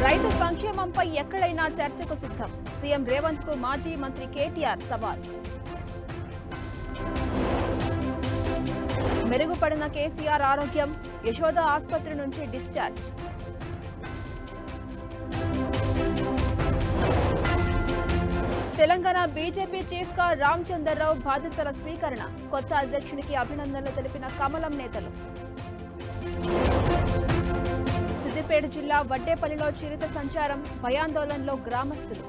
రైతు సంక్షేమంపై ఎక్కడైనా చర్చకు సిద్ధం. సీఎం రేవంత్ కు మాజీ మంత్రి కేటీఆర్ సవాల్. మెరుగుపడిన కేసీఆర్ ఆరోగ్యం. యశోద ఆసుపత్రి నుంచి డిశ్చార్జ్. తెలంగాణ బీజేపీ చీఫ్ గా రామచంద్రరావు బాధ్యతల స్వీకరణ. కొత్త అధ్యక్షునికి అభినందనలు తెలిపిన కమలం నేతలు. సిద్దిపేట జిల్లా వడ్డేపల్లిలో చిరుత సంచారం. భయాందోళనలో గ్రామస్తులు.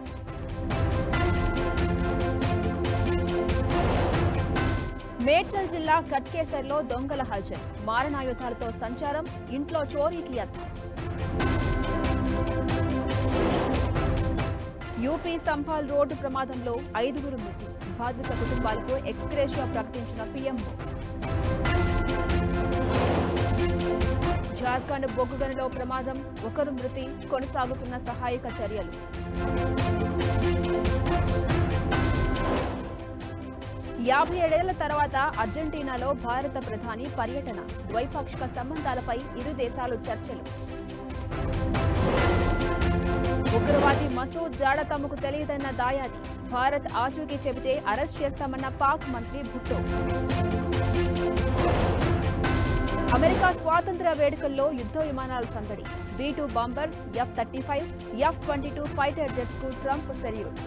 మేడ్చల్ జిల్లా కట్కేసర్లో దొంగల హల్చల్. మారణాయుధాలతో సంచారం. ఇంట్లో చోరీకి యత్నం. యూపీ సంభాల్ రోడ్డు ప్రమాదంలో 5గురు మృతి. బాధిత కుటుంబాలకు ఎక్స్గ్రేషియా ప్రకటించిన పీఎంఓ. జార్ఖండ్ బొగ్గుగనిలో ప్రమాదం. 1 మృతి. కొనసాగుతున్న సహాయక చర్యలు. యాభై 57 తర్వాత అర్జెంటీనాలో భారత ప్రధాని పర్యటన. ద్వైపాక్షిక సంబంధాలపై ఇరు దేశాలు చర్చలు. ఉగ్రవాది మసూద్ జాడ తమకు తెలియదన్న దాయాది. భారత్ ఆచూకీ చెబితే అరెస్ట్ చేస్తామన్న పాక్ మంత్రి భుట్టో. అమెరికా స్వాతంత్ర్య వేడుకల్లో యుద్ధ విమానాల సందడి. B-2 bombers, F-35, F-22 fighter jets కు ట్రంప్ సెల్యూట్.